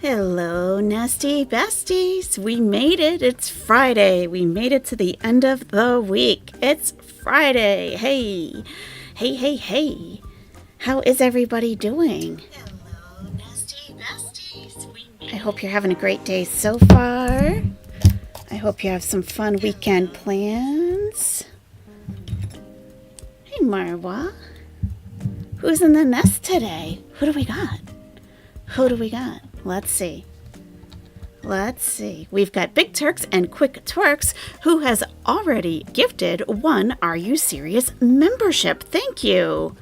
Hello, Nesty Besties. We made it. It's Friday. We made it to the end of the week. It's Friday. Hey, hey, hey, hey. How is everybody doing? Hello, Nesty Besties. I hope you're having a great day so far. I hope you have some fun weekend plans. Hey, Marwa. Who's in the nest today? Who do we got? Let's see. We've got Big Turks and Quick Twerks, who has already gifted one Are You Serious membership. Thank you.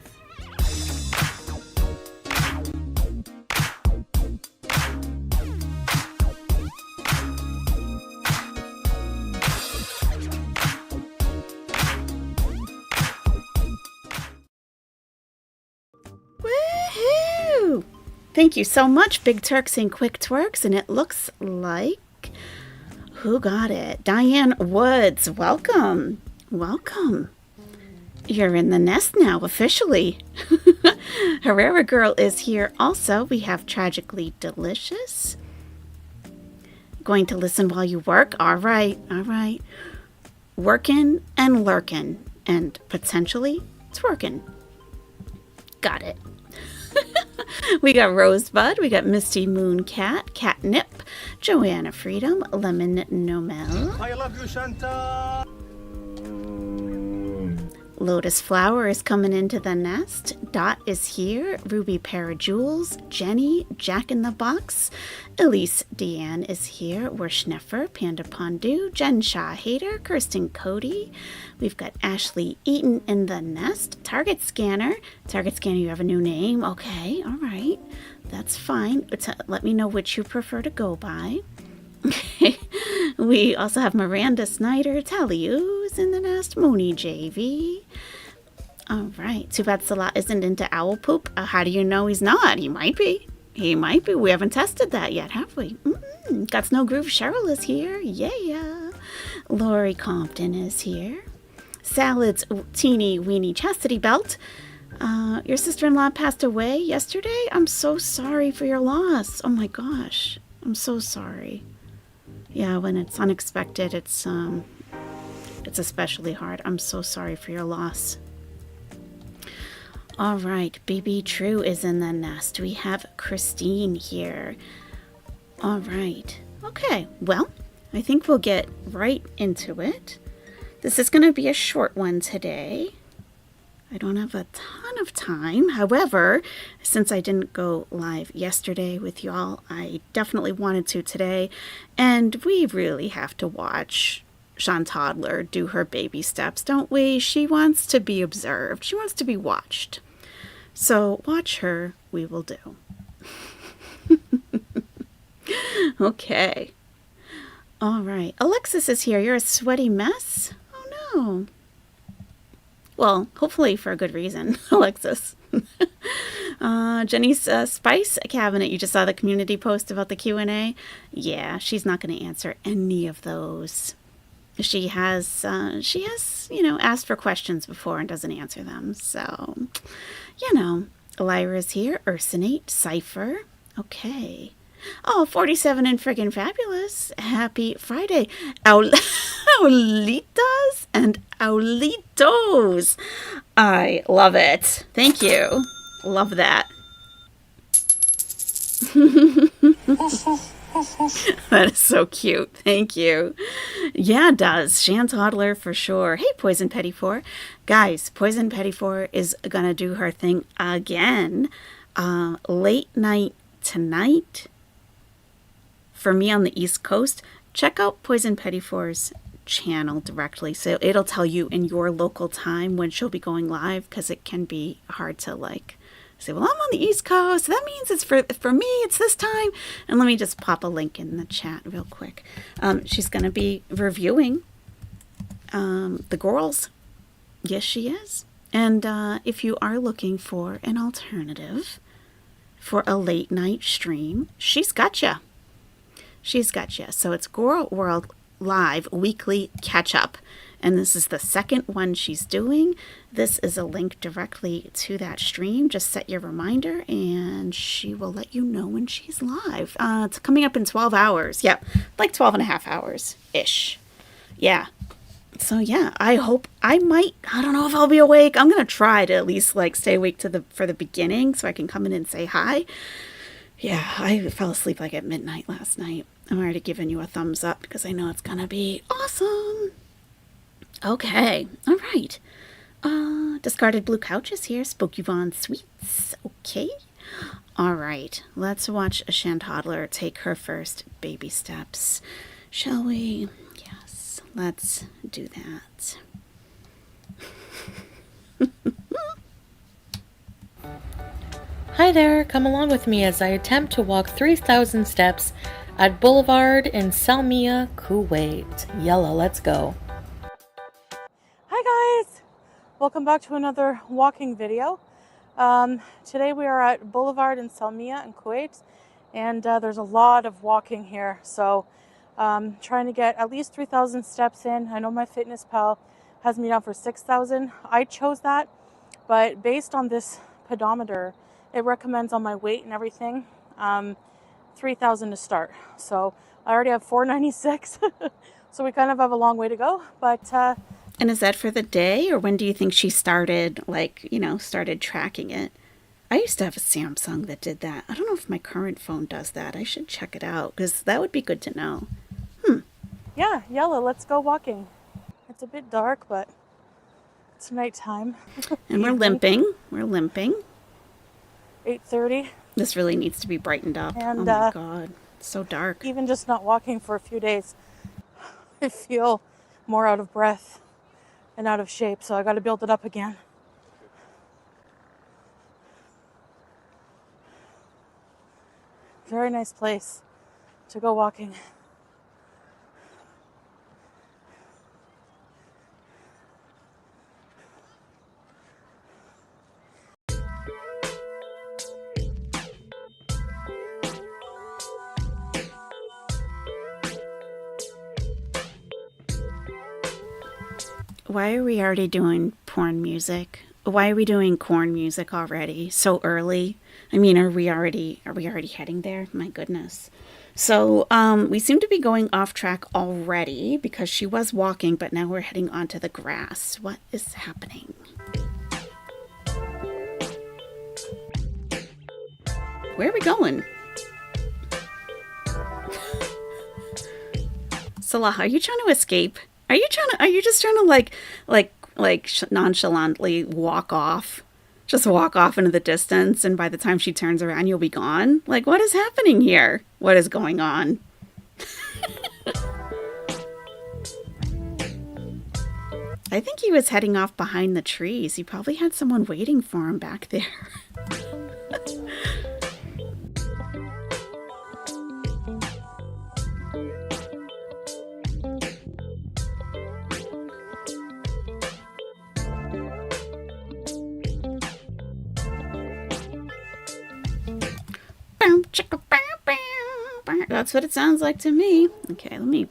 Woohoo! Thank you so much, Big Turks and Quick Twerks. And it looks like, who got it? Diane Woods. Welcome. You're in the nest now, officially. Herrera Girl is here also. We have Tragically Delicious. Going to listen while you work? All right. Working and lurking and potentially twerking. Got it. We got Rosebud, we got Misty Moon Cat, Catnip, Joanna Freedom, Lemon Nomel. I love you, Shanta. Lotus Flower is coming into the nest. Dot is here. Ruby Parajules, Jenny, Jack in the Box. Elise Deanne is here. We're Schneffer, Panda Pondu, Jen Shaw Hater, Kirsten Cody. We've got Ashley Eaton in the nest. Target Scanner, you have a new name. Okay, all right. That's fine. Let me know which you prefer to go by. We also have Miranda Snyder, Taliu's in the nest, Mooney JV. All right. Too bad Salah isn't into owl poop. How do you know he's not? He might be. We haven't tested that yet, have we? Got Snow Groove Cheryl is here. Yeah. Lori Compton is here. Salad's teeny weeny chastity belt. Your sister-in-law passed away yesterday. I'm so sorry for your loss. Oh my gosh. I'm so sorry. Yeah, when it's unexpected, it's especially hard. I'm so sorry for your loss. All right, BB True is in the nest. We have Christine here. All right. Okay, well, I think we'll get right into it. This is going to be a short one today. I don't have a ton of time. However, since I didn't go live yesterday with y'all, I definitely wanted to today. And we really have to watch Sean Toddler do her baby steps, don't we? She wants to be observed. She wants to be watched. So watch her, we will do. Okay. All right. Alexis is here. You're a sweaty mess? Oh, no. Well, hopefully for a good reason, Alexis. Jenny's Spice Cabinet. You just saw the community post about the Q&A. Yeah, she's not going to answer any of those. She has, asked for questions before and doesn't answer them. So, Elira's here. Ursinate, Cypher. Okay. Oh, 47 and friggin' fabulous. Happy Friday. Aulitas and Aulitos. I love it. Thank you. Love that. That is so cute. Thank you. Yeah, it does. Shan Toddler for sure. Hey, Poison Petty 4. Guys, Poison Petty 4 is going to do her thing again. Late night tonight. For me on the East Coast, check out Poison Petty 4's channel directly. So it'll tell you in your local time when she'll be going live, because it can be hard to say, well, I'm on the East Coast. So that means it's for me, it's this time. And let me just pop a link in the chat real quick. She's going to be reviewing The Girls. Yes, she is. And if you are looking for an alternative for a late night stream, she's got you. So it's Goro World Live Weekly Catch Up. and this is the second one she's doing. This is a link directly to that stream. Just set your reminder and she will let you know when she's live. It's coming up in 12 hours. Yep, like 12 and a half hours ish. Yeah. So yeah, I hope I don't know if I'll be awake. I'm going to try to at least like stay awake for the beginning so I can come in and say hi. Yeah, I fell asleep like at midnight last night. I'm already giving you a thumbs up because I know it's going to be awesome. Okay, all right. Discarded Blue Couches here. Spooky Von Sweets. Okay. All right, let's watch a Shantoddler take her first baby steps. Shall we? Yes, let's do that. Hi there, come along with me as I attempt to walk 3,000 steps at Boulevard in Salmiya, Kuwait. Yalla, let's go. Hi guys! Welcome back to another walking video. Today we are at Boulevard in Salmiya in Kuwait, and there's a lot of walking here, so trying to get at least 3,000 steps in. I know my fitness pal has me down for 6,000. I chose that, but based on this pedometer, it recommends on my weight and everything 3,000 to start. So I already have 496, so we kind of have a long way to go, but And is that for the day, or when do you think she started, started tracking it? I used to have a Samsung that did that. I don't know if my current phone does that. I should check it out, because that would be good to know. yeah, yalla, let's go walking. It's a bit dark, but it's nighttime. And we're limping. 8:30. This really needs to be brightened up. And, oh my God, it's so dark. Even just not walking for a few days, I feel more out of breath and out of shape, so I got to build it up again. Very nice place to go walking. Why are we already doing porn music? Why are we doing corn music already so early? I mean, are we already heading there? My goodness. So we seem to be going off track already because she was walking, but now we're heading onto the grass. What is happening? Where are we going? Salah, are you trying to escape? Are you just trying to nonchalantly walk off? Just walk off into the distance, and by the time she turns around, you'll be gone? Like, what is happening here? What is going on? I think he was heading off behind the trees. He probably had someone waiting for him back there. That's what it sounds like to me. Okay, let me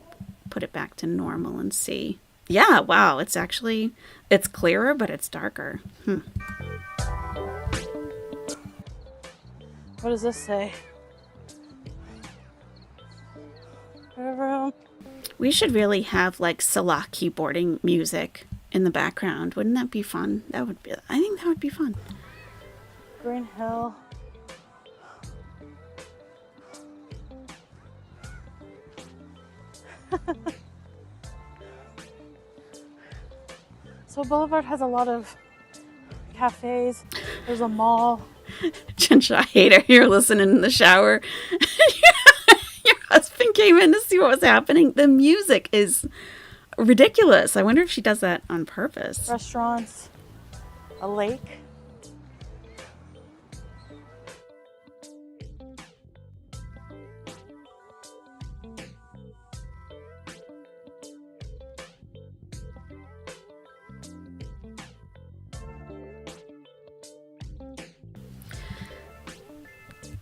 put it back to normal and see. Yeah, wow, it's clearer, but it's darker. What does this say? We should really have like Salah keyboarding music in the background. Wouldn't that be fun? I think that would be fun. Green Hill. So Boulevard has a lot of cafes. There's a mall. Ginsha hater, you're listening in the shower. Your husband came in to see what was happening. The music is ridiculous. I wonder if she does that on purpose. Restaurants. A lake.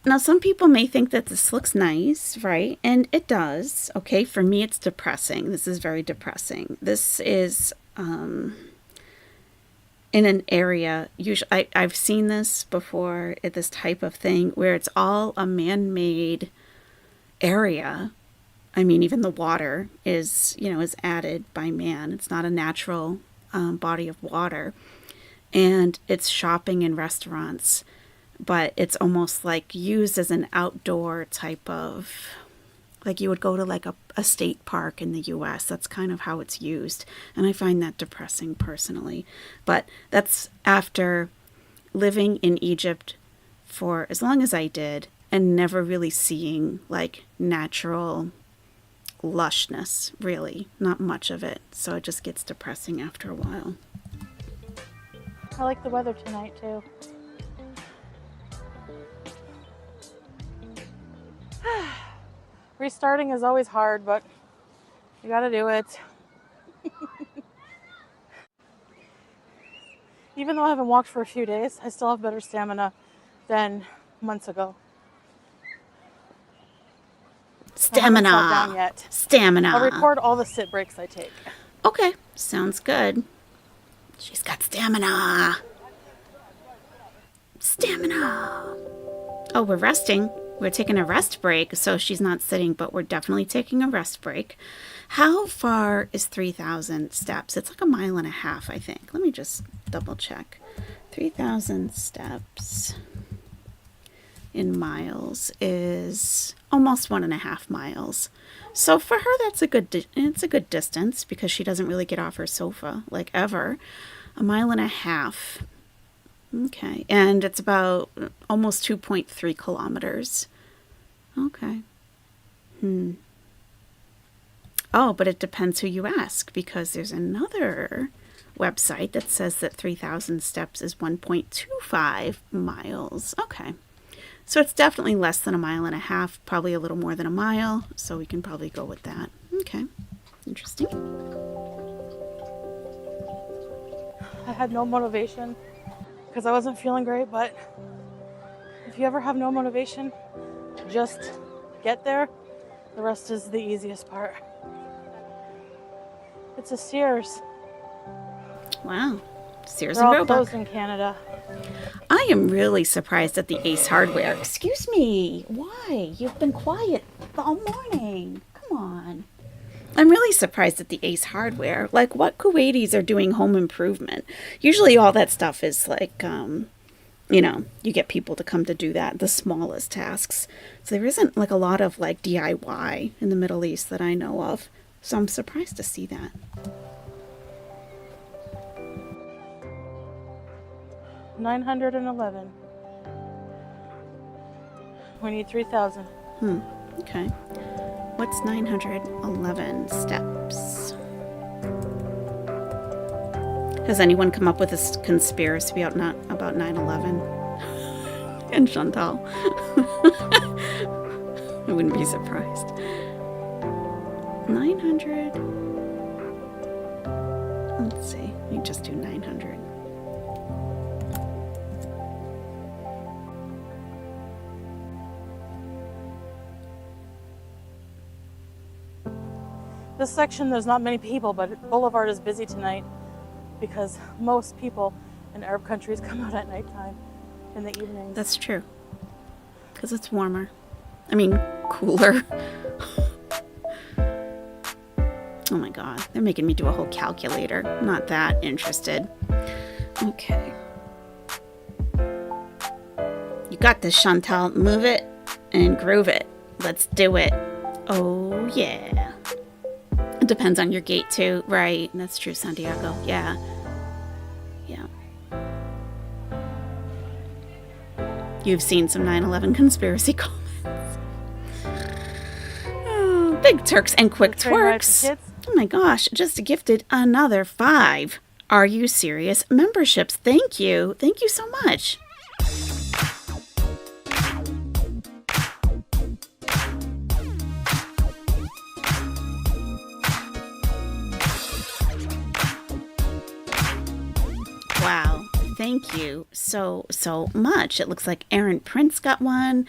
Now, some people may think that this looks nice, right? And it does. Okay, for me, it's depressing. This is very depressing. This is in an area. Usually, I've seen this before, this type of thing where it's all a man-made area. I mean, even the water is, is added by man. It's not a natural body of water. And it's shopping and restaurants, but it's almost like used as an outdoor type of, like you would go to like a state park in the US. That's kind of how it's used. And I find that depressing personally. But that's after living in Egypt for as long as I did and never really seeing like natural lushness, really. Not much of it. So it just gets depressing after a while. I like the weather tonight too. Restarting is always hard, but you gotta do it. Even though I haven't walked for a few days, I still have better stamina than months ago. Stamina. I haven't sat down yet. Stamina. I'll record all the sit breaks I take. Okay, sounds good. She's got stamina. Stamina. Oh, we're resting. We're taking a rest break, so she's not sitting, but we're definitely taking a rest break. How far is 3,000 steps? It's like 1.5 miles, I think. Let me just double check. 3,000 steps in miles is almost 1.5 miles. So for her, it's a good distance because she doesn't really get off her sofa like ever. 1.5 miles. Okay. And it's about almost 2.3 kilometers. Okay. Oh, but it depends who you ask because there's another website that says that 3,000 steps is 1.25 miles. Okay. So it's definitely less than 1.5 miles, probably a little more than a mile. So we can probably go with that. Okay. Interesting. I had no motivation because I wasn't feeling great, but if you ever have no motivation, just get there. The rest is the easiest part. It's a Sears. Wow. Sears They're and all Roebuck. closed in Canada. I am really surprised at the Ace Hardware. Excuse me. Why? You've been quiet all morning. Come on. I'm really surprised at the Ace Hardware. Like, what Kuwaitis are doing home improvement? Usually all that stuff is like, you get people to come to do that, the smallest tasks. So there isn't like a lot of like DIY in the Middle East that I know of. So I'm surprised to see that. $911. We need 3,000. Okay. What's 911 steps? Has anyone come up with a conspiracy about 9/11? And Chantal. I wouldn't be surprised. 900. Let's see. Let me just do 900. This section, there's not many people, but Boulevard is busy tonight because most people in Arab countries come out at nighttime in the evenings. That's true. Because it's warmer. I mean, cooler. Oh my god. They're making me do a whole calculator. I'm not that interested. Okay. You got this, Chantal. Move it and groove it. Let's do it. Oh, yeah. It depends on your gait, too. Right. That's true, Santiago. Yeah. Yeah. You've seen some 9/11 conspiracy comments. Oh, big Turks and quick Train ride for twerks. kids. Oh my gosh, just gifted another 5. Are You Serious memberships. Thank you. Thank you so much. Wow. Thank you so much. It looks like Aaron Prince got one.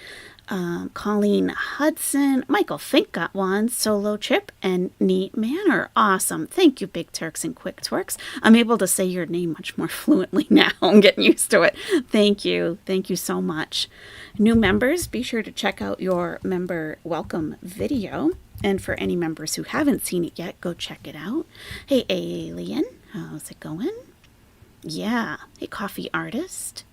Colleen Hudson, Michael Fink got one, Solo Chip, and Neat Manor. Awesome. Thank you, Big Turks and Quick Twerks. I'm able to say your name much more fluently now. I'm getting used to it. Thank you. Thank you so much. New members, be sure to check out your member welcome video. And for any members who haven't seen it yet, go check it out. Hey, Alien, how's it going? Yeah. Hey, Coffee Artist.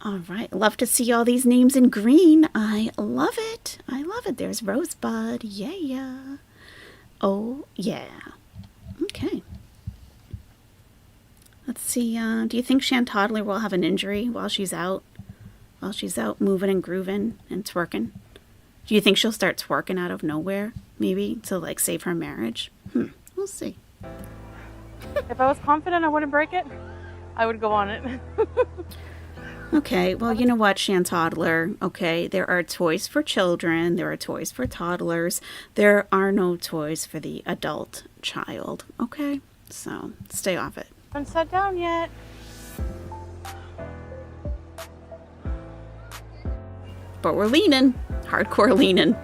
All right. Love to see all these names in green. I love it. I love it. There's Rosebud. Yeah. Oh, yeah. Okay. Let's see. Do you think Shan Toddler will have an injury while she's out? While she's out moving and grooving and twerking? Do you think she'll start twerking out of nowhere? Maybe to like save her marriage? We'll see. If I was confident I wouldn't break it, I would go on it. Okay, well, you know what, Shan Toddler? Okay, there are toys for children, there are toys for toddlers, there are no toys for the adult child, okay? So, stay off it. Haven't sat down yet. But we're leaning, hardcore leaning.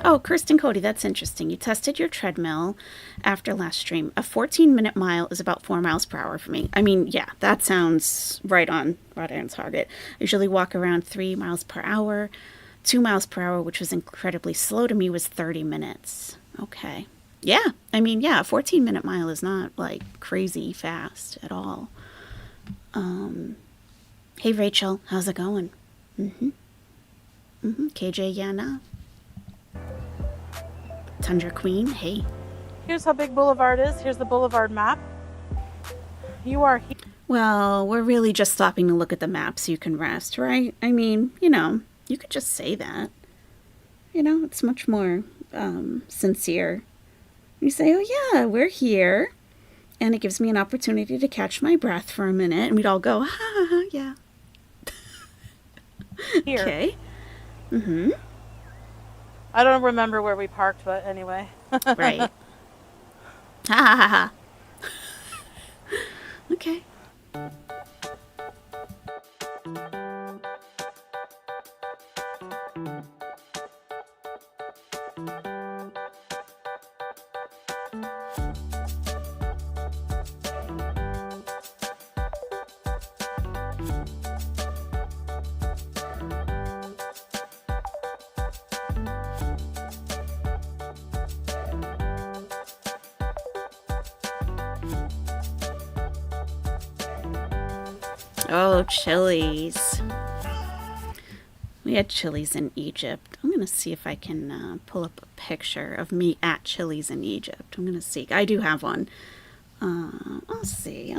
Oh, Kirsten Cody, that's interesting. You tested your treadmill after last stream. A 14-minute mile is about 4 miles per hour for me. I mean, yeah, that sounds right on target. I usually walk around 3 miles per hour. 2 miles per hour, which was incredibly slow to me, was 30 minutes. Okay. Yeah, I mean, yeah, a 14-minute mile is not, like, crazy fast at all. Hey, Rachel, how's it going? KJ Yana. Tundra Queen, hey. Here's how big Boulevard is. Here's the Boulevard map. You are here. Well, we're really just stopping to look at the map so you can rest, right? I mean, you know, you could just say that. You know, it's much more sincere. You say, oh yeah, we're here. And it gives me an opportunity to catch my breath for a minute. And we'd all go, ha ha ha, yeah. Here. Okay. I don't remember where we parked, but anyway. Right. Ha ha ha ha. Okay. Oh, Chili's. We had Chili's in Egypt. I'm going to see if I can pull up a picture of me at Chili's in Egypt. I'm going to see. I do have one. I'll see.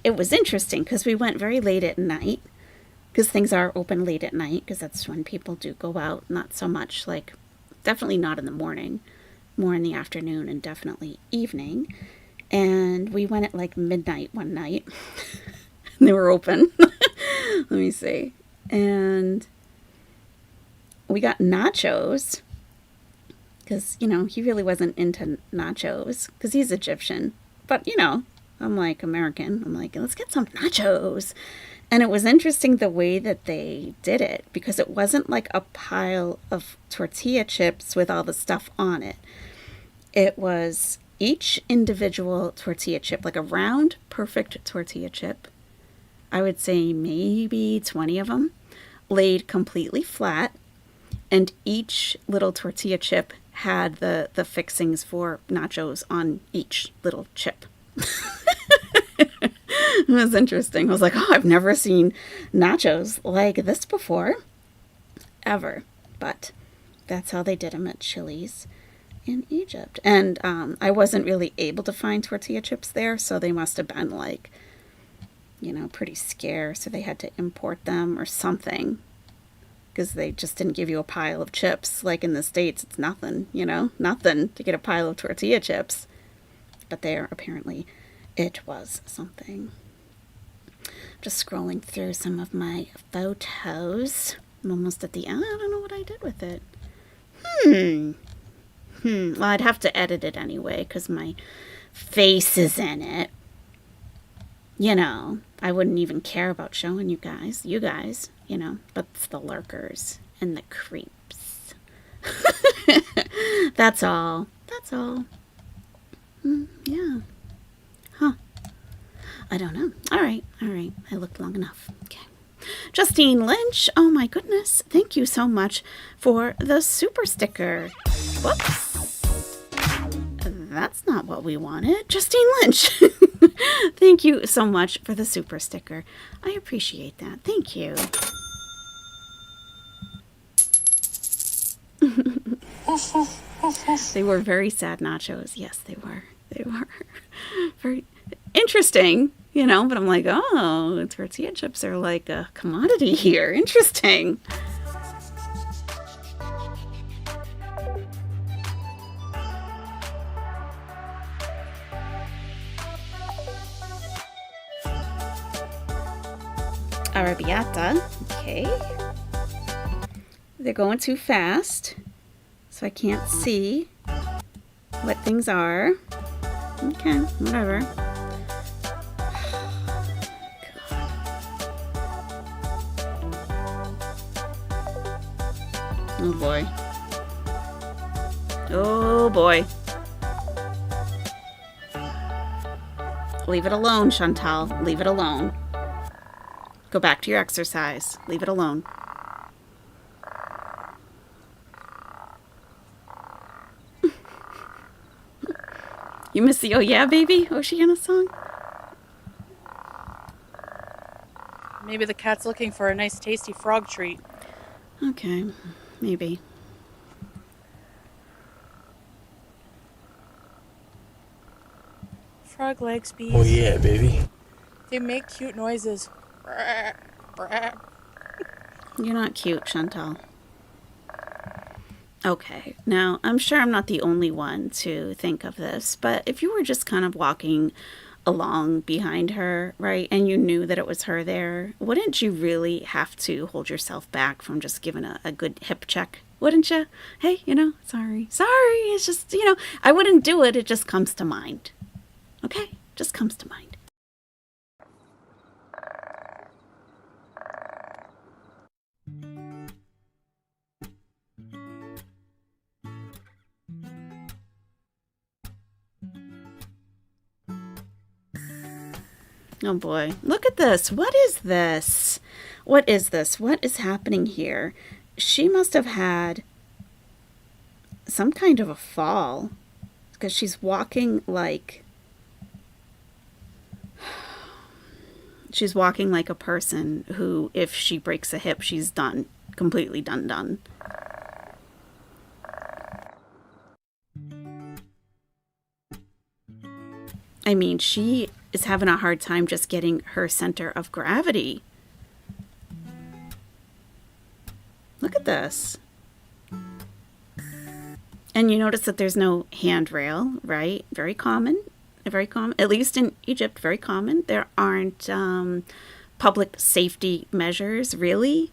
It was interesting because we went very late at night because things are open late at night because that's when people do go out. Not so much like, definitely not in the morning, more in the afternoon and definitely evening. And we went at like midnight one night. They were open. Let me see. And we got nachos because, you know, he really wasn't into nachos because he's Egyptian. But, you know, I'm like American. I'm like, let's get some nachos. And it was interesting the way that they did it because it wasn't like a pile of tortilla chips with all the stuff on it. It was each individual tortilla chip, like a round, perfect tortilla chip. I would say maybe 20 of them, laid completely flat, and each little tortilla chip had the fixings for nachos on each little chip. It was interesting. I was like, oh, I've never seen nachos like this before, ever. But that's how they did them at Chili's in Egypt. And I wasn't really able to find tortilla chips there, so they must have been like, you know, pretty scarce, so they had to import them or something because they just didn't give you a pile of chips. Like in the States, it's nothing, you know, nothing to get a pile of tortilla chips. But there, apparently, it was something. Just scrolling through some of my photos. I'm almost at the end. I don't know what I did with it. Well, I'd have to edit it anyway because my face is in it. You know, I wouldn't even care about showing you guys, but it's the lurkers and the creeps. That's all. That's all. Yeah. Huh. I don't know. All right. I looked long enough. Okay. Justine Lynch, oh my goodness. Thank you so much for the super sticker. Whoops. That's not what we wanted. Justine Lynch. Thank you so much for the super sticker. I appreciate that. Thank you. They were very sad nachos. Yes, they were. They were very interesting, but I'm like, oh, tortilla chips are like a commodity here. Interesting. Arrabbiata. Okay. They're going too fast, so I can't see what things are. Okay, whatever. Oh boy. Oh boy. Leave it alone, Chantal. Leave it alone. Go back to your exercise. Leave it alone. You miss the Oh Yeah Baby Oceana song? Maybe the cat's looking for a nice tasty frog treat. Okay, maybe. Frog legs, bees. Oh yeah, baby. They make cute noises. You're not cute, Chantal. Okay, now I'm sure I'm not the only one to think of this, but if you were just kind of walking along behind her, right, and you knew that it was her there, wouldn't you really have to hold yourself back from just giving a good hip check? Wouldn't you? Hey, sorry, it's just, I wouldn't do it, it just comes to mind. Okay, just comes to mind. Oh boy, look at this. What is this? What is this? What is happening here? She must have had some kind of a fall because she's walking like a person who, if she breaks a hip, she's done. Completely done. I mean, she is having a hard time just getting her center of gravity. Look at this. And you notice that there's no handrail, right? Very common, at least in Egypt, very common. There aren't public safety measures, really,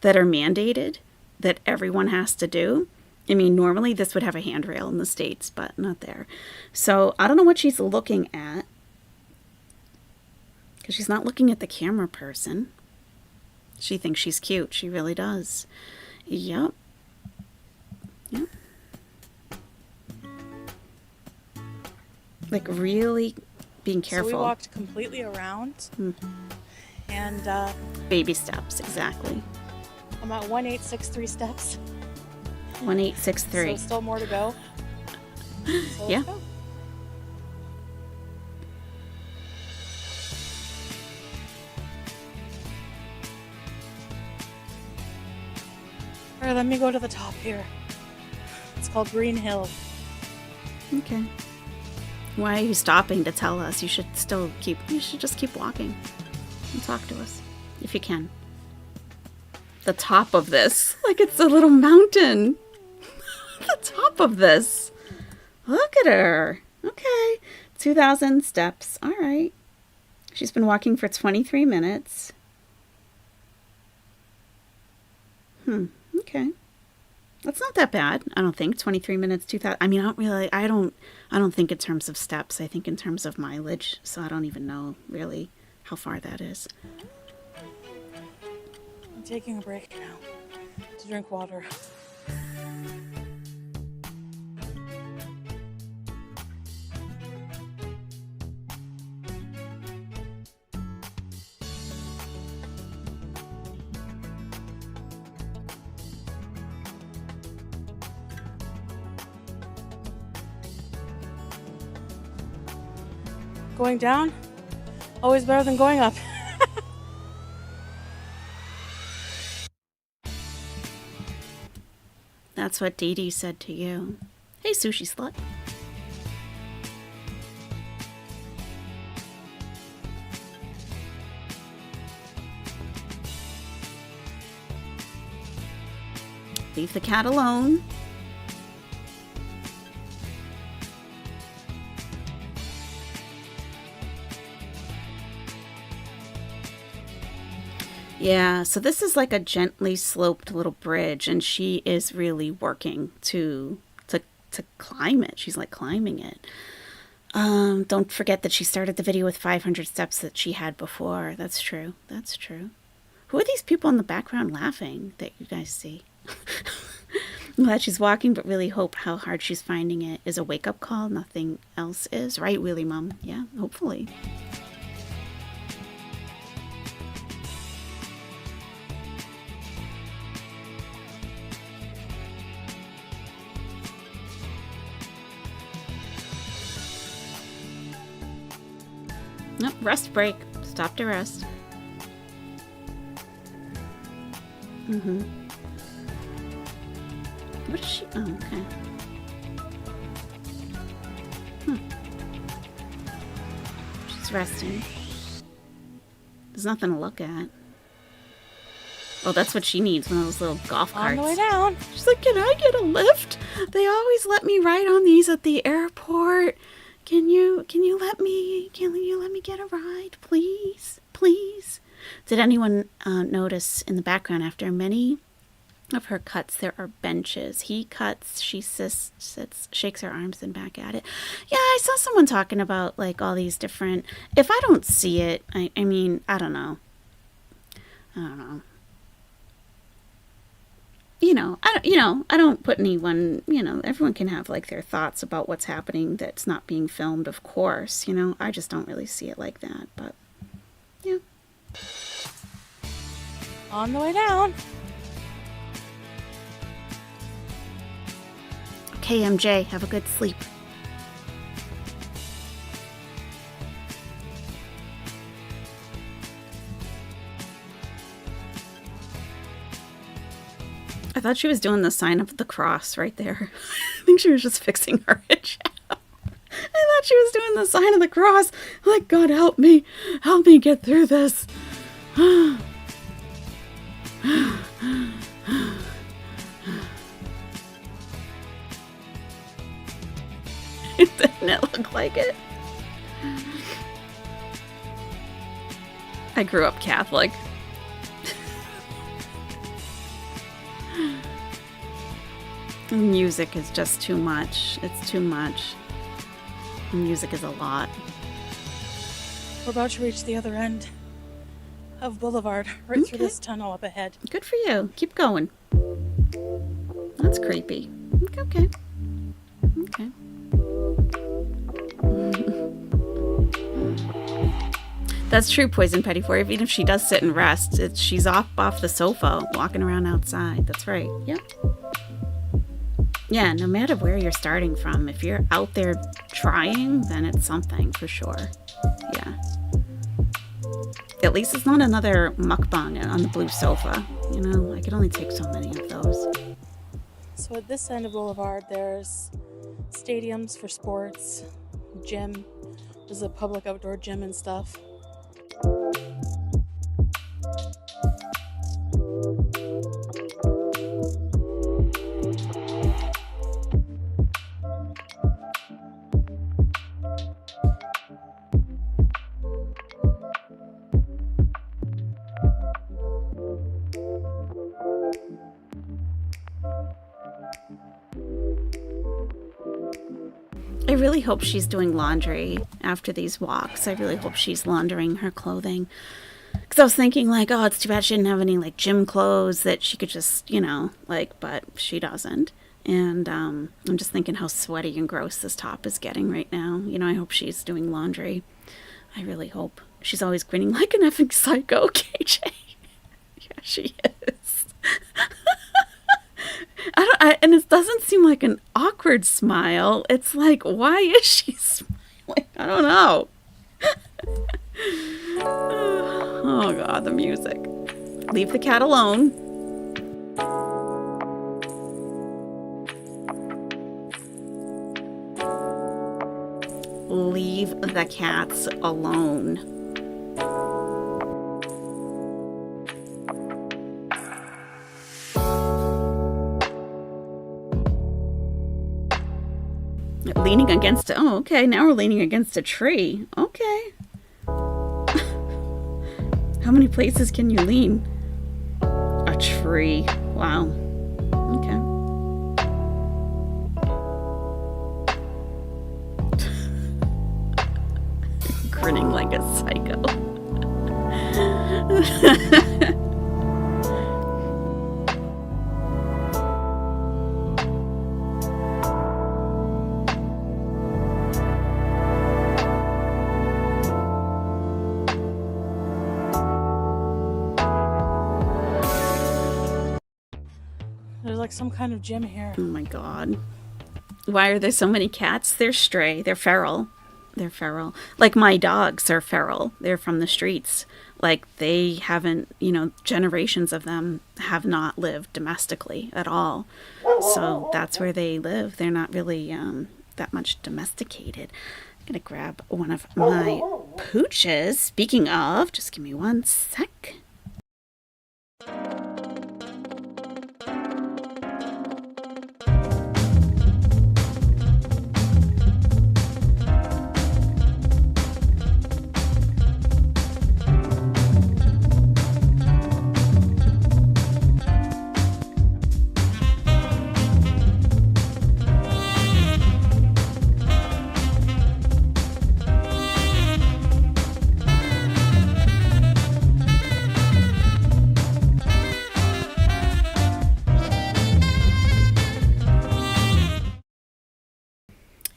that are mandated that everyone has to do. I mean, normally this would have a handrail in the States, but not there. So I don't know what she's looking at, because she's not looking at the camera person. She thinks she's cute. She really does. Yep. Like, really being careful. So we walked completely around. And baby steps, exactly. I'm at 1863 steps. 1863. So still more to go. So yeah. Let's go. All right, let me go to the top here. It's called Green Hill. Okay. Why are you stopping to tell us? You should just keep walking and talk to us if you can. The top of this, like it's a little mountain. The top of this. Look at her. Okay. 2,000 steps. All right. She's been walking for 23 minutes. Okay. That's not that bad. I don't think 23 minutes, 2,000. I mean, I don't think in terms of steps. I think in terms of mileage. So I don't even know really. how far that is. I'm taking a break now to drink water. Going down, always better than going up. That's what Dee Dee said to you. Hey, sushi slut. Leave the cat alone. Yeah, so this is like a gently sloped little bridge, and she is really working to climb it. She's like climbing it. Don't forget that she started the video with 500 steps that she had before. That's true. That's true. Who are these people in the background laughing that you guys see? I'm glad she's walking, but really hope how hard she's finding it is a wake-up call. Nothing else is. Right, Wheelie Mum? Yeah, hopefully. Nope, rest break. Stop to rest. What is she? Oh, okay. She's resting. There's nothing to look at. Oh, that's what she needs, one of those little golf carts. On the way down. She's like, can I get a lift? They always let me ride on these at the airport. Can you let me get a ride, please? Please. Did anyone notice in the background after many of her cuts there are benches? He cuts, she sits, shakes her arms and back at it. Yeah, I saw someone talking about like all these different, if I don't see it, I mean, I don't know. I don't put anyone, everyone can have like their thoughts about what's happening that's not being filmed, of course, I just don't really see it like that, but yeah. On the way down. Okay, MJ, have a good sleep. I thought she was doing the sign of the cross right there. I think she was just fixing her hijab. I thought she was doing the sign of the cross. Like, God, help me get through this. Didn't it look like it? I grew up Catholic. Music is just too much. It's too much. Music is a lot. We're about to reach the other end of Boulevard, right through this tunnel up ahead. Good for you. Keep going. That's creepy. Okay. That's true, Poison Pettifor. Even if she does sit and rest, she's off the sofa, walking around outside. That's right. Yep. Yeah, no matter where you're starting from, if you're out there trying, then it's something for sure. Yeah. At least it's not another mukbang on the blue sofa. I could only take so many of those. So at this end of Boulevard, there's stadiums for sports, gym. There's a public outdoor gym and stuff. I really hope she's doing laundry after these walks. I really hope she's laundering her clothing. Because I was thinking, like, oh, it's too bad she didn't have any, like, gym clothes that she could just, but she doesn't. And I'm just thinking how sweaty and gross this top is getting right now. I hope she's doing laundry. I really hope. She's always grinning like an effing psycho, KJ. Yeah, she is. And it doesn't seem like an awkward smile. It's like, why is she smiling? I don't know. Oh, God, the music. Leave the cat alone. Leave the cats alone. Leaning against oh, okay, now we're leaning against a tree. Okay. How many places can you lean? A tree. Wow. Okay. Grinning like a psycho. There's like some kind of gym here. Oh my God. Why are there so many cats? They're stray. They're feral. They're feral. Like my dogs are feral. They're from the streets. Like they haven't, generations of them have not lived domestically at all. So that's where they live. They're not really that much domesticated. I'm going to grab one of my pooches. Speaking of, just give me one sec.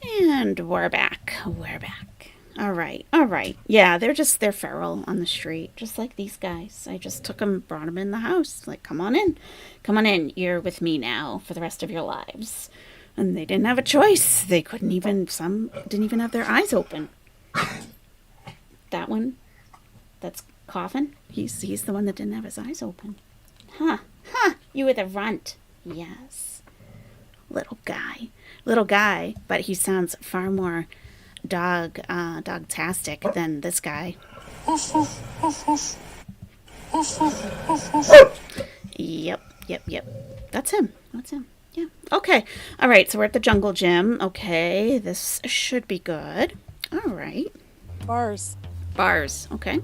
And we're back. We're back. All right. All right. Yeah, they're feral on the street, just like these guys. I just took them, brought them in the house. Like, come on in. Come on in. You're with me now for the rest of your lives. And they didn't have a choice. They couldn't even, some didn't even have their eyes open. That one, that's coughing. He's the one that didn't have his eyes open. Huh. You were the runt. Yes. Little guy, but he sounds far more dog-tastic than this guy. Yep. That's him. Yeah. Okay. All right, so we're at the jungle gym. Okay, this should be good. All right. Bars. Okay.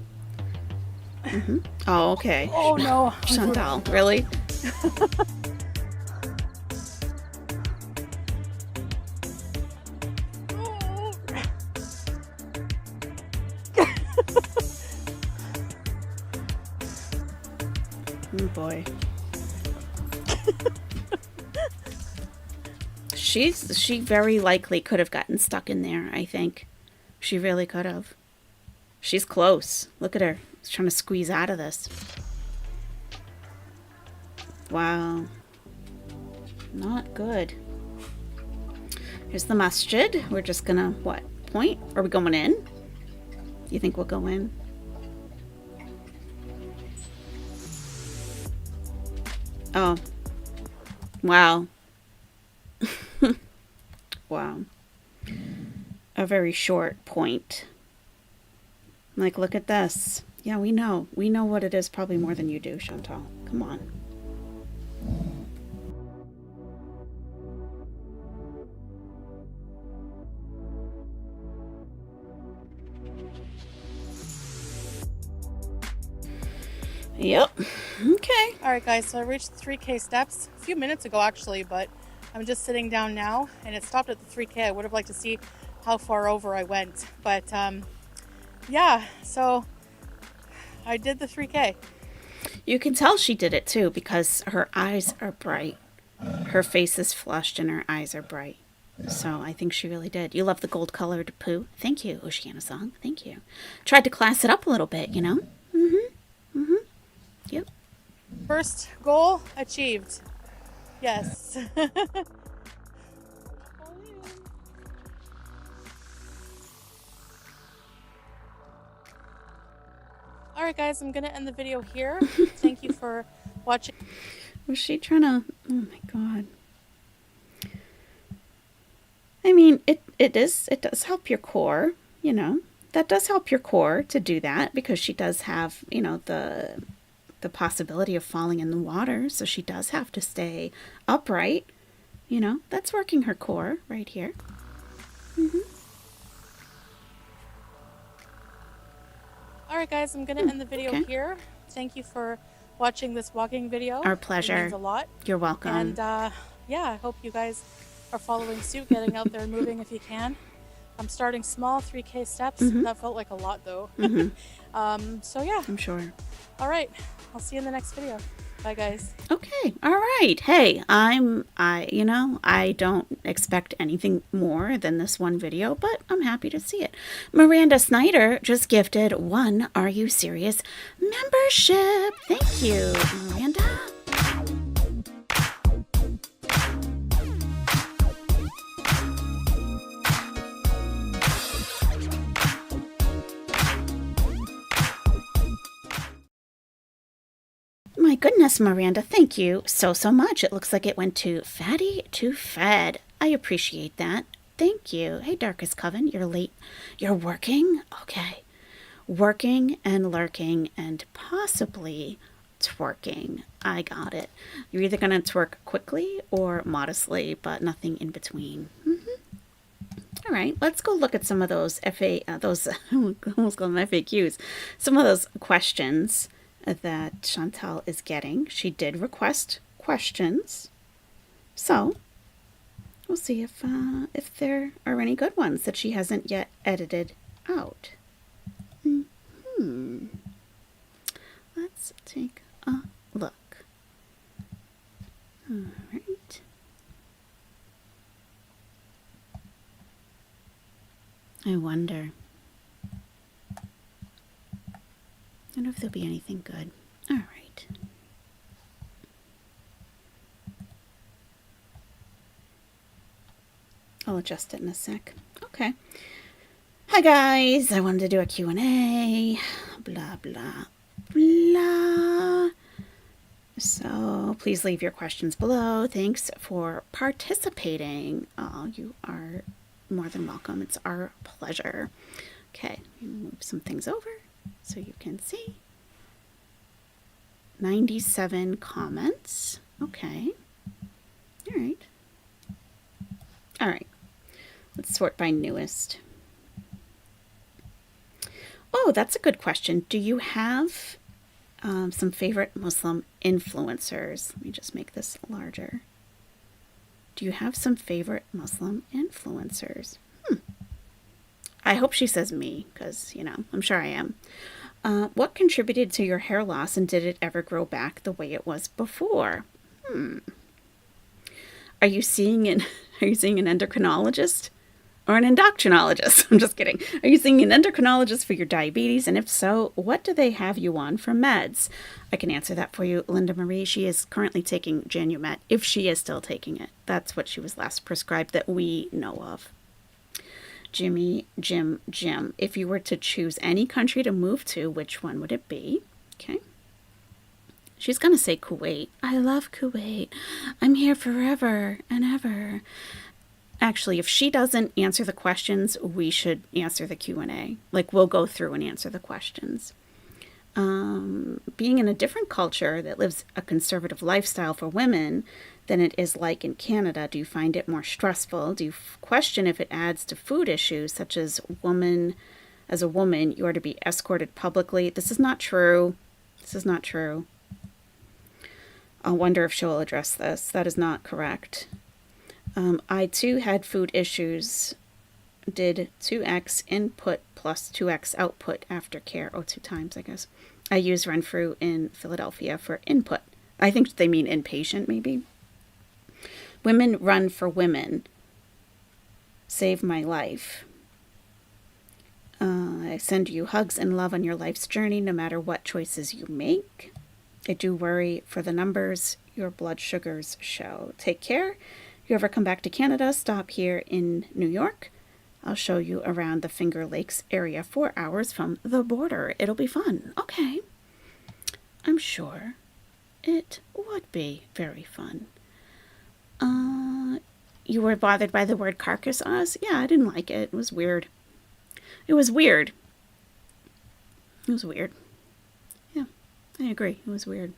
Mm-hmm. Oh, okay. Oh, no. Chantal, really? Oh boy. She very likely could have gotten stuck in there, I think. She really could have. She's close. Look at her. She's trying to squeeze out of this. Wow. Not good. Here's the masjid. We're just gonna, point? Are we going in? Do you think we'll go in? Oh. Wow. Wow. A very short point. Like, look at this. Yeah, we know. We know what it is probably more than you do, Chantal. Come on. Yep. Okay. All right, guys, so I reached the 3K steps a few minutes ago, actually, but I'm just sitting down now, and it stopped at the 3K. I would have liked to see how far over I went. But yeah, so I did the 3K. You can tell she did it too because her eyes are bright. Her face is flushed and her eyes are bright. So I think she really did. You love the gold colored poo. Thank you, Oceana Song. Thank you. Tried to class it up a little bit, you know? Yep. First goal achieved. Yes. All right, guys, I'm going to end the video here. Thank you for watching. Was she trying to... Oh my god. I mean, it does help your core, you know. That does help your core to do that because she does have, you know, the possibility of falling in the water, so she does have to stay upright. You know, that's working her core right here. All right, guys, I'm going to end the video here. Thank you for watching this walking video. Our pleasure. It means a lot. You're welcome. And yeah, I hope you guys are following suit, getting out there and moving if you can. I'm starting small, 3K steps. That felt like a lot, though. So yeah. I'm sure. All right. I'll see you in the next video. Bye, guys. Okay. All right. Hey, you know, I don't expect anything more than this one video, but I'm happy to see it. Miranda Snyder just gifted 1 Are You Serious membership. Thank you, Miranda. My goodness, Miranda, thank you so much. It looks like it went to Fatty to Fed. I appreciate that. Thank you. Hey, Darkest Coven, you're late. You're working? Okay. Working and lurking and possibly twerking. I got it. You're either going to twerk quickly or modestly, but nothing in between. All right, let's go look at some of those I almost call them FAQs. Some of those questions that Chantal is getting. She did request questions, so we'll see if there are any good ones that she hasn't yet edited out. Let's take a look. All right. I wonder if there'll be anything good. All right. I'll adjust it in a sec. Okay. Hi guys, I wanted to do a Q&A. Blah, blah, blah. So please leave your questions below. Thanks for participating. You are more than welcome. It's our pleasure. Okay, move some things over so you can see. 97 comments. Okay. All right. All right. Let's sort by newest. Oh, that's a good question. Do you have some favorite Muslim influencers? Let me just make this larger. Do you have some favorite Muslim influencers? I hope she says me, because, you know, I'm sure I am. What contributed to your hair loss, and did it ever grow back the way it was before? Are you seeing an endocrinologist or an endocrinologist? I'm just kidding. Are you seeing an endocrinologist for your diabetes? And if so, what do they have you on for meds? I can answer that for you, Linda Marie. She is currently taking Janumet, if she is still taking it. That's what she was last prescribed that we know of. Jim. If you were to choose any country to move to, which one would it be? Okay. She's going to say Kuwait. I love Kuwait. I'm here forever and ever. Actually, if she doesn't answer the questions, we should answer the Q&A. Like, we'll go through and answer the questions. Being in a different culture that lives a conservative lifestyle for women than it is like in Canada, do you find it more stressful? Do you question if it adds to food issues, such as as a woman, you are to be escorted publicly? This is not true. This is not true. I wonder if she'll address this. That is not correct. I too had food issues did 2x input plus 2x output aftercare. Oh, 2 times, I guess. I use Renfrew in Philadelphia for input. I think they mean inpatient, maybe. Women run for women. Save my life. I send you hugs and love on your life's journey, no matter what choices you make. I do worry for the numbers your blood sugars show. Take care. You ever come back to Canada, stop here in New York. I'll show you around the Finger Lakes area 4 hours from the border. It'll be fun. Okay. I'm sure it would be very fun. You were bothered by the word carcass, Oz? Yeah, I didn't like it. It was weird. It was weird. It was weird. Yeah, I agree. It was weird.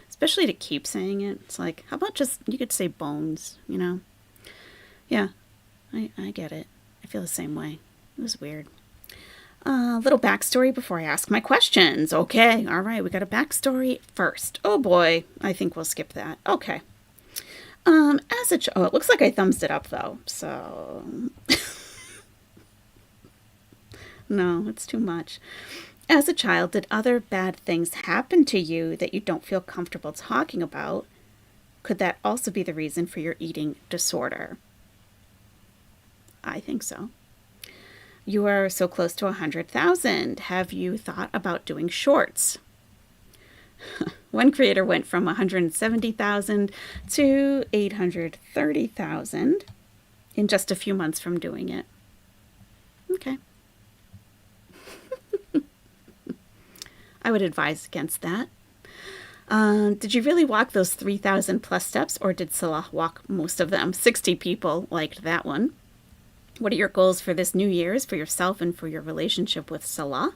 Especially to keep saying it. It's like, how about just, you could say bones, you know? Yeah, I get it. I feel the same way. It was weird. Little backstory before I ask my questions. Okay, all right, we got a backstory first. Oh boy, I think we'll skip that. Okay. It looks like I thumbs it up though, so no, it's too much. As a child, did other bad things happen to you that you don't feel comfortable talking about? Could that also be the reason for your eating disorder? I think so. You are so close to 100,000. Have you thought about doing shorts? One creator went from 170,000 to 830,000 in just a few months from doing it. Okay. I would advise against that. Did you really walk those 3,000 plus steps, or did Salah walk most of them? 60 people liked that one. What are your goals for this New Year's for yourself and for your relationship with Salah?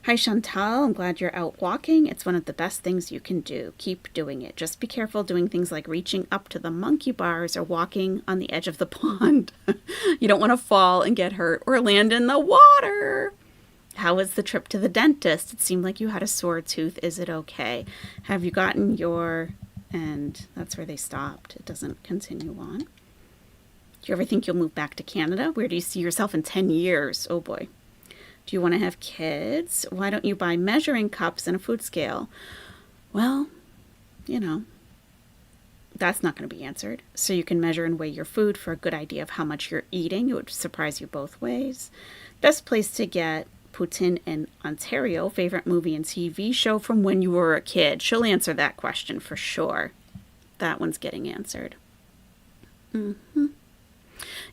Hi, Chantal. I'm glad you're out walking. It's one of the best things you can do. Keep doing it. Just be careful doing things like reaching up to the monkey bars or walking on the edge of the pond. You don't want to fall and get hurt or land in the water. How was the trip to the dentist? It seemed like you had a sore tooth. Is it okay? Have you gotten your... And that's where they stopped. It doesn't continue on. Do you ever think you'll move back to Canada? Where do you see yourself in 10 years? Oh boy. Do you want to have kids? Why don't you buy measuring cups and a food scale? Well, you know, that's not going to be answered. So you can measure and weigh your food for a good idea of how much you're eating. It would surprise you both ways. Best place to get Poutine in Ontario. Favorite movie and TV show from when you were a kid? She'll answer that question for sure. That one's getting answered. Mm-hmm.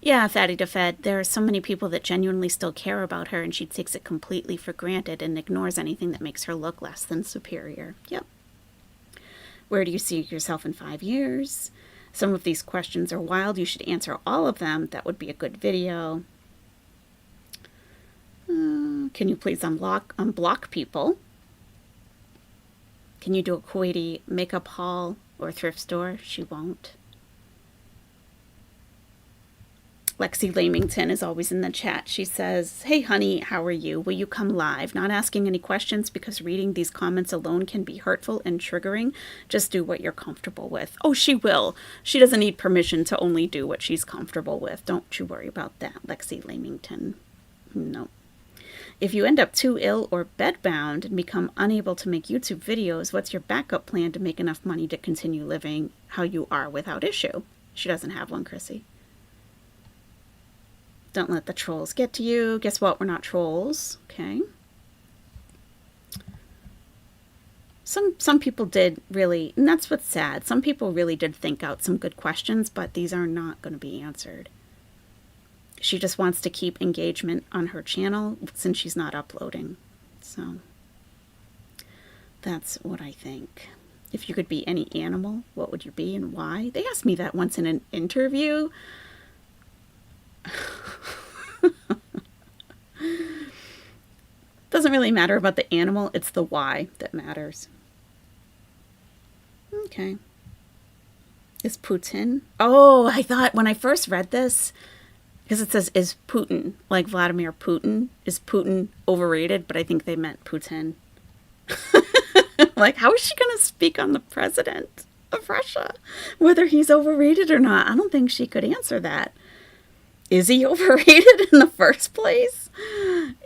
Yeah, Fatty DeFed, there are so many people that genuinely still care about her, and she takes it completely for granted and ignores anything that makes her look less than superior. Yep. Where do you see yourself in 5 years? Some of these questions are wild. You should answer all of them. That would be a good video. Can you please unblock people? Can you do a Kuwaiti makeup haul or thrift store? She won't. Lexi Lamington is always in the chat. She says, hey, honey, how are you? Will you come live? Not asking any questions because reading these comments alone can be hurtful and triggering. Just do what you're comfortable with. Oh, she will. She doesn't need permission to only do what she's comfortable with. Don't you worry about that, Lexi Lamington. No. If you end up too ill or bedbound and become unable to make YouTube videos, what's your backup plan to make enough money to continue living how you are without issue? She doesn't have one, Chrissy. Don't let the trolls get to you. Guess what? We're not trolls. Okay. Some people did really, and that's what's sad. Some people really did think out some good questions, but these are not going to be answered. She just wants to keep engagement on her channel since she's not uploading. So that's what I think. If you could be any animal, what would you be and why? They asked me that once in an interview. Doesn't really matter about the animal, it's the why that matters. Okay. Is Putin? Oh, I thought when I first read this, because it says, is Putin, like Vladimir Putin, is Putin overrated? But I think they meant Putin. Like, how is she going to speak on the president of Russia? Whether he's overrated or not, I don't think she could answer that. Is he overrated in the first place?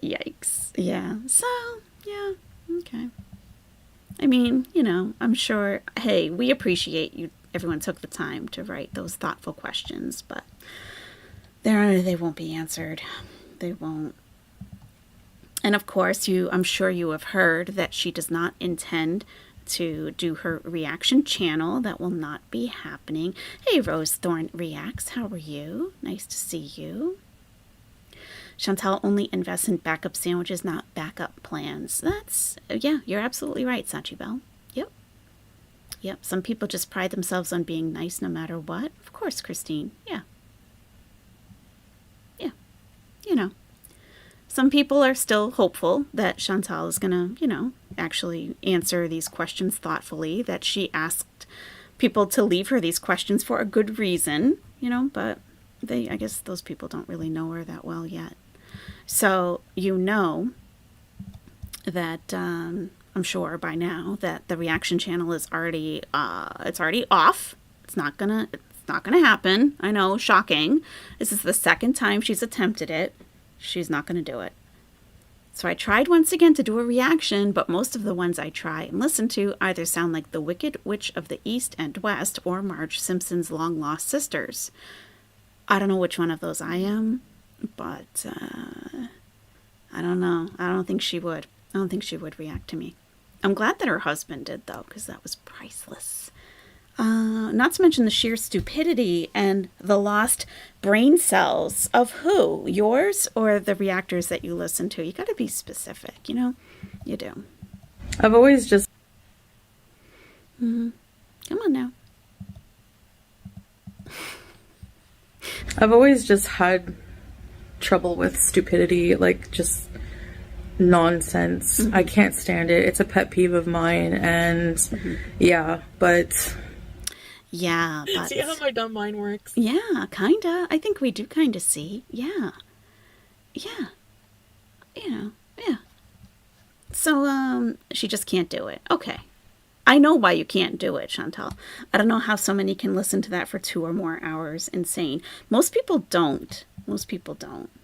Yikes. Yeah. So, yeah. Okay. I mean, I'm sure, hey, we appreciate you. Everyone took the time to write those thoughtful questions, but they won't be answered. They won't. And of course, I'm sure you have heard that she does not intend to do her reaction channel. That will not be happening. Hey, Rose Thorn Reacts, how are you? Nice to see you. Chantal only invests in backup sandwiches, not backup plans. Yeah, you're absolutely right, Sachi Bell. Yep. Some people just pride themselves on being nice no matter what. Of course, Christine. Yeah. Some people are still hopeful that Chantal is going to, actually answer these questions thoughtfully, that she asked people to leave her these questions for a good reason, but I guess those people don't really know her that well yet. So, that I'm sure by now that the reaction channel is already off. It's not gonna happen. I know, shocking. This is the second time she's attempted it. She's not gonna do it. So I tried once again to do a reaction, but most of the ones I try and listen to either sound like the Wicked Witch of the East and West or Marge Simpson's Long Lost Sisters. I don't know which one of those I am, but I don't know. I don't think she would. I don't think she would react to me. I'm glad that her husband did, though, because that was priceless. Not to mention the sheer stupidity and the lost brain cells of who? Yours or the reactors that you listen to? You got to be specific, You do. I've always just... Come on now. I've always just had trouble with stupidity, like just nonsense. I can't stand it. It's a pet peeve of mine, and yeah, but See how my dumb mind works? Yeah, kinda. I think we do kinda see. Yeah. So, she just can't do it. Okay. I know why you can't do it, Chantal. I don't know how so many can listen to that for 2 or more hours. Insane. Most people don't.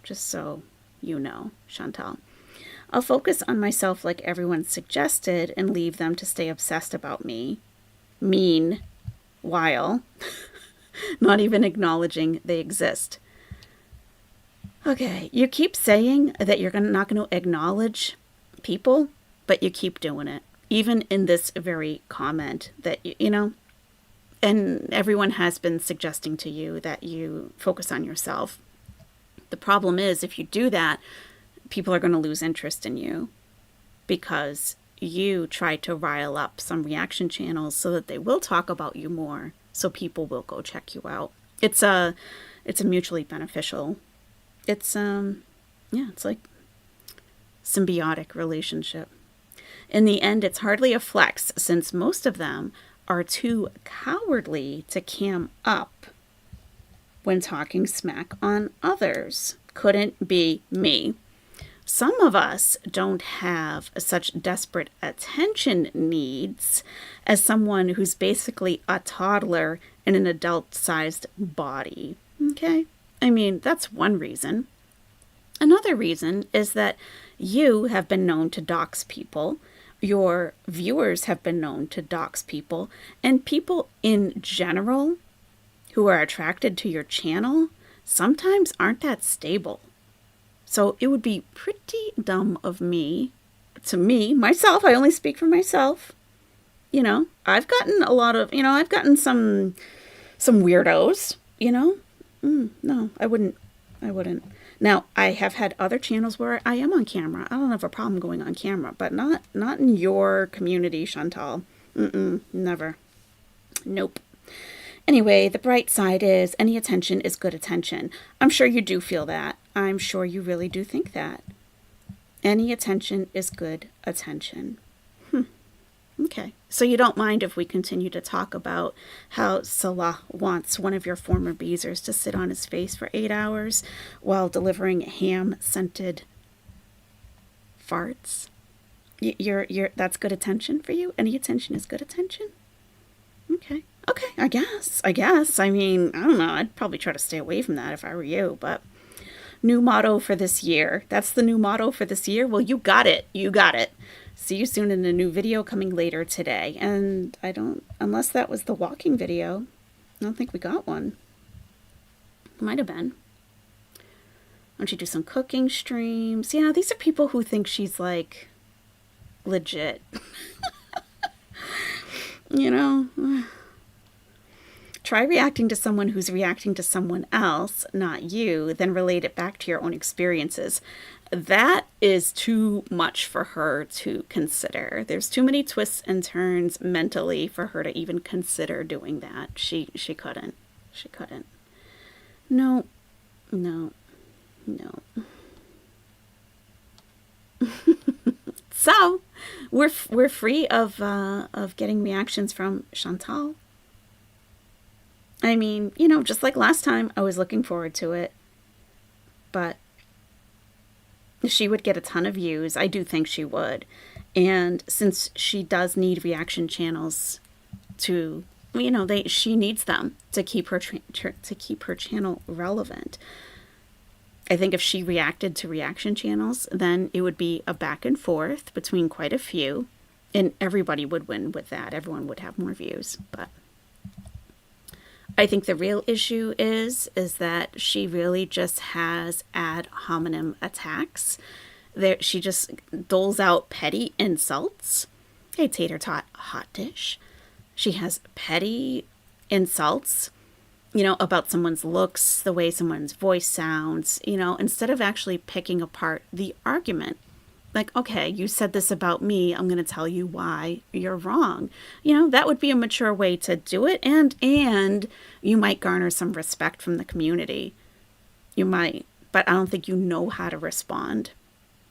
Just so you know, Chantal. I'll focus on myself like everyone suggested and leave them to stay obsessed about me. While not even acknowledging they exist. Okay, you keep saying that you're not going to acknowledge people, but you keep doing it. Even in this very comment that, and everyone has been suggesting to you that you focus on yourself. The problem is, if you do that, people are going to lose interest in you because you try to rile up some reaction channels so that they will talk about you more, so people will go check you out. It's a mutually beneficial. It's like symbiotic relationship. In the end, it's hardly a flex, since most of them are too cowardly to cam up when talking smack on others. Couldn't be me. Some of us don't have such desperate attention needs as someone who's basically a toddler in an adult-sized body. Okay? I mean, that's one reason. Another reason is that you have been known to dox people, your viewers have been known to dox people, and people in general who are attracted to your channel sometimes aren't that stable. So it would be pretty dumb of me, myself, I only speak for myself. I've gotten I've gotten some weirdos, no, I wouldn't. Now, I have had other channels where I am on camera. I don't have a problem going on camera, but not in your community, Chantal. Never. Nope. Anyway, the bright side is any attention is good attention. I'm sure you do feel that. I'm sure you really do think that. Any attention is good attention. Okay. So you don't mind if we continue to talk about how Salah wants one of your former Beezers to sit on his face for 8 hours while delivering ham-scented farts? That's good attention for you? Any attention is good attention? Okay. Okay, I guess. I mean, I don't know. I'd probably try to stay away from that if I were you, but new motto for this year. That's the new motto for this year. Well, you got it. You got it. See you soon in a new video coming later today. And I don't, unless that was the walking video, I don't think we got one. Might have been. Why don't you do some cooking streams? Yeah, these are people who think she's like legit. You know? Try reacting to someone who's reacting to someone else, not you, then relate it back to your own experiences. That is too much for her to consider. There's too many twists and turns mentally for her to even consider doing that. She couldn't. She couldn't. No. So, we're free of getting reactions from Chantal. I mean, you know, just like last time, I was looking forward to it. But she would get a ton of views. I do think she would. And since she does need reaction channels to, you know, she needs them to keep her channel relevant. I think if she reacted to reaction channels, then it would be a back and forth between quite a few, and everybody would win with that. Everyone would have more views. But I think the real issue is that she really just has ad hominem attacks. She just doles out petty insults. Hey, tater tot, hot dish. She has petty insults, you know, about someone's looks, the way someone's voice sounds, you know, instead of actually picking apart the argument. Like, okay, you said this about me. I'm going to tell you why you're wrong. You know, that would be a mature way to do it. And you might garner some respect from the community. You might, but I don't think you know how to respond.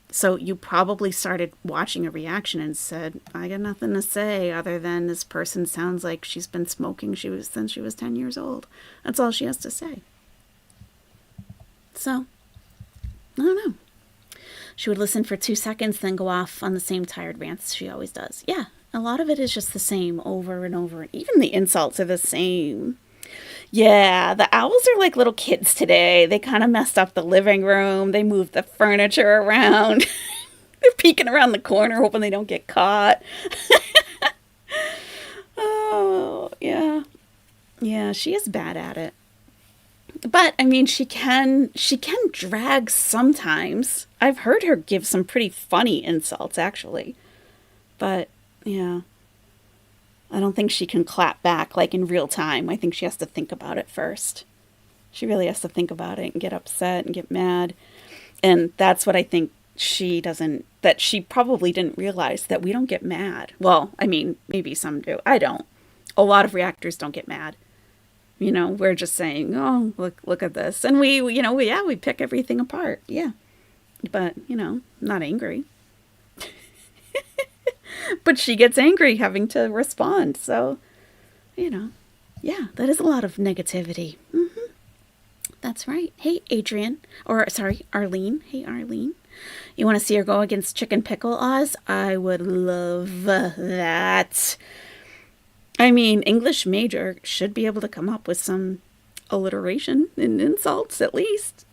So you probably started watching a reaction and said, I got nothing to say other than this person sounds like she's been smoking since she was 10 years old. That's all she has to say. So, I don't know. She would listen for 2 seconds, then go off on the same tired rants she always does. Yeah, a lot of it is just the same over and over. Even the insults are the same. Yeah, the owls are like little kids today. They kind of messed up the living room. They moved the furniture around. They're peeking around the corner, hoping they don't get caught. Oh, yeah. Yeah, she is bad at it. But, I mean, she can drag sometimes. I've heard her give some pretty funny insults, actually. But, yeah. I don't think she can clap back, like, in real time. I think she has to think about it first. She really has to think about it and get upset and get mad. And that's what I think she probably didn't realize, that we don't get mad. Well, I mean, maybe some do. I don't. A lot of reactors don't get mad. You know, we're just saying, oh, look at this. And we pick everything apart. Yeah. But, you know, not angry. But she gets angry having to respond. So, you know, yeah, that is a lot of negativity. Mm-hmm. That's right. Hey, Arlene. Hey, Arlene. You want to see her go against Chicken Pickle Oz? I would love that. I mean, English major should be able to come up with some alliteration and insults, at least.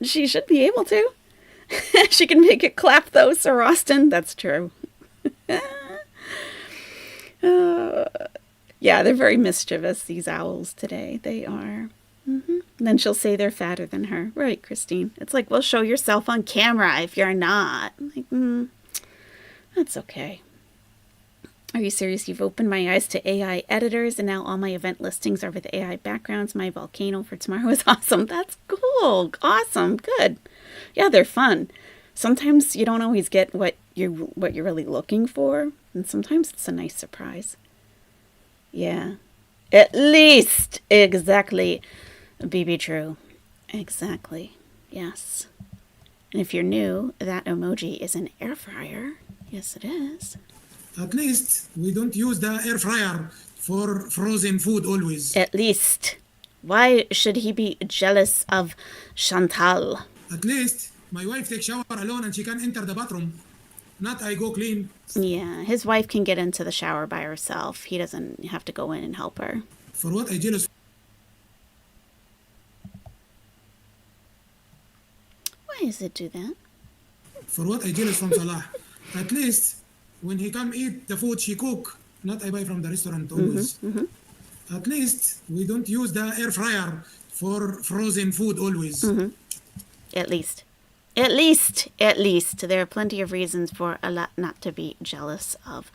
She should be able to. She can make it clap, though, Sir Austin. That's true. Yeah, they're very mischievous, these owls today. They are. Mm-hmm. And then she'll say they're fatter than her. Right, Christine? It's like, well, show yourself on camera if you're not. I'm like, that's okay. Are you serious? You've opened my eyes to AI editors, and now all my event listings are with AI backgrounds. My volcano for tomorrow is awesome. That's cool. Awesome. Good. Yeah, they're fun. Sometimes you don't always get what you're really looking for, and sometimes it's a nice surprise. Yeah. At least. Exactly. BB True. Exactly. Yes. And if you're new, that emoji is an air fryer. Yes, it is. At least we don't use the air fryer for frozen food always. At least. Why should he be jealous of Chantal? At least my wife takes shower alone and she can enter the bathroom. not I go clean. Yeah, his wife can get into the shower by herself. He doesn't have to go in and help her. For what I jealous. Why does it do that? For what I jealous from Salah. At least when he come eat the food she cook, not I buy from the restaurant always. At least we don't use the air fryer for frozen food always. At least. At least. At least. There are plenty of reasons for Allah not to be jealous of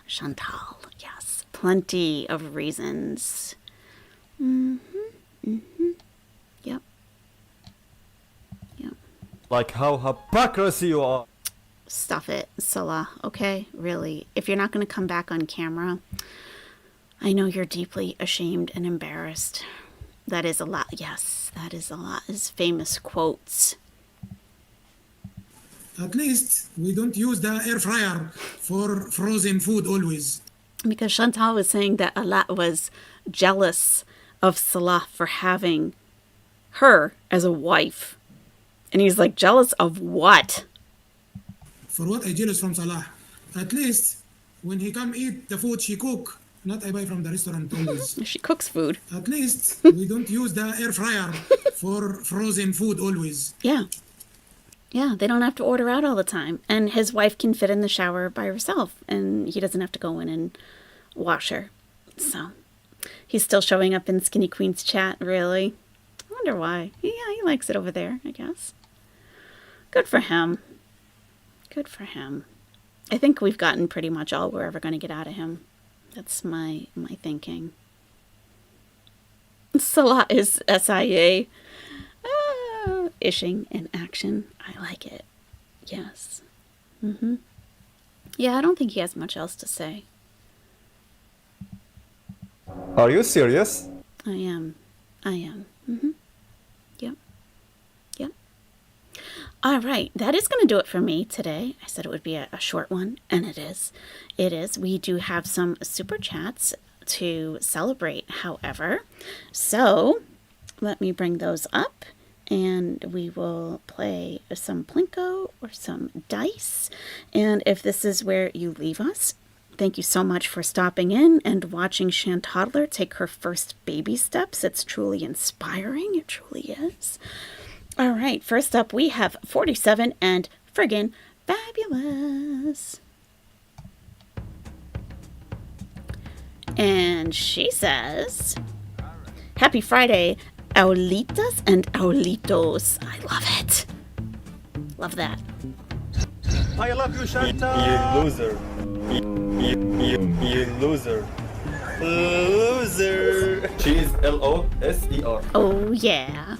Chantal. Yes. Plenty of reasons. Yep. Yep. Like how hypocrisy you are. Stuff it, Salah. Okay? Really. If you're not going to come back on camera, I know you're deeply ashamed and embarrassed. That is a lot. Yes, that is a lot. His famous quotes. At least we don't use the air fryer for frozen food always. Because Chantal was saying that Allah was jealous of Salah for having her as a wife. And he's like, jealous of what? For what I jealous from Salah. At least when he come eat the food she cook, not I buy from the restaurant always. She cooks food. At least we don't use the air fryer for frozen food always. Yeah. Yeah, they don't have to order out all the time. And his wife can fit in the shower by herself. And he doesn't have to go in and wash her. So he's still showing up in Skinny Queen's chat, really. I wonder why. Yeah, he likes it over there, I guess. Good for him. Good for him. I think we've gotten pretty much all we're ever going to get out of him. That's my thinking. Salah is SIA. Ishing in action. I like it. Yes. Yeah, I don't think he has much else to say. Are you serious? I am. Yep. Yep. All right. That is going to do it for me today. I said it would be a short one, and it is. It is. We do have some super chats to celebrate, however. So let me bring those up. And we will play some Plinko or some dice. And if this is where you leave us, thank you so much for stopping in and watching Chantoddler take her first baby steps. It's truly inspiring. It truly is. All right, first up we have 47 and friggin' fabulous. And she says, Happy Friday, Aulitas and Aulitos. I love it. Love that. I love you, Chantal. You loser. You loser. Loser. She is Loser. Oh, yeah.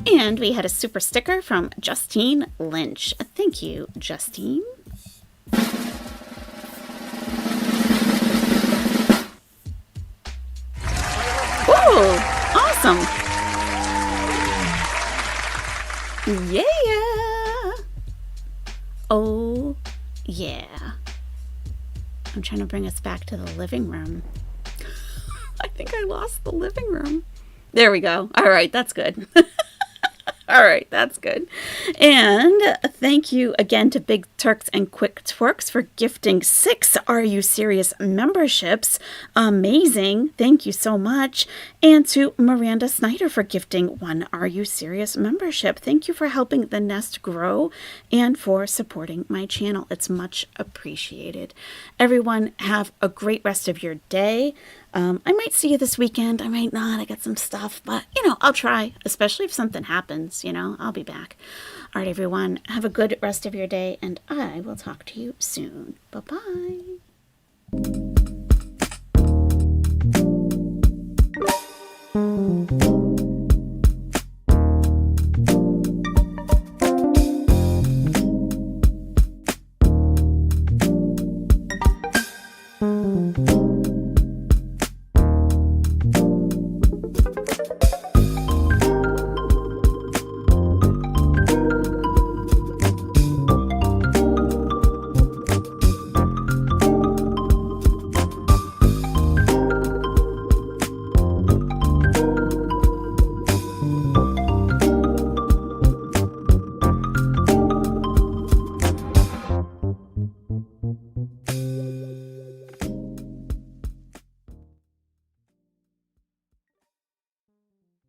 And we had a super sticker from Justine Lynch. Thank you, Justine. Ooh, awesome. Yeah. Oh, yeah. I'm trying to bring us back to the living room. I think I lost the living room. There we go. All right, that's good. All right, that's good. And thank you again to Big Turks and Quick Twerks for gifting 6 Are You Serious memberships. Amazing. Thank you so much. And to Miranda Snyder for gifting 1 Are You Serious membership. Thank you for helping the nest grow and for supporting my channel. It's much appreciated. Everyone have a great rest of your day. I might see you this weekend. I might not. I got some stuff, but I'll try, especially if something happens, I'll be back. All right, everyone, have a good rest of your day, and I will talk to you soon. Bye-bye.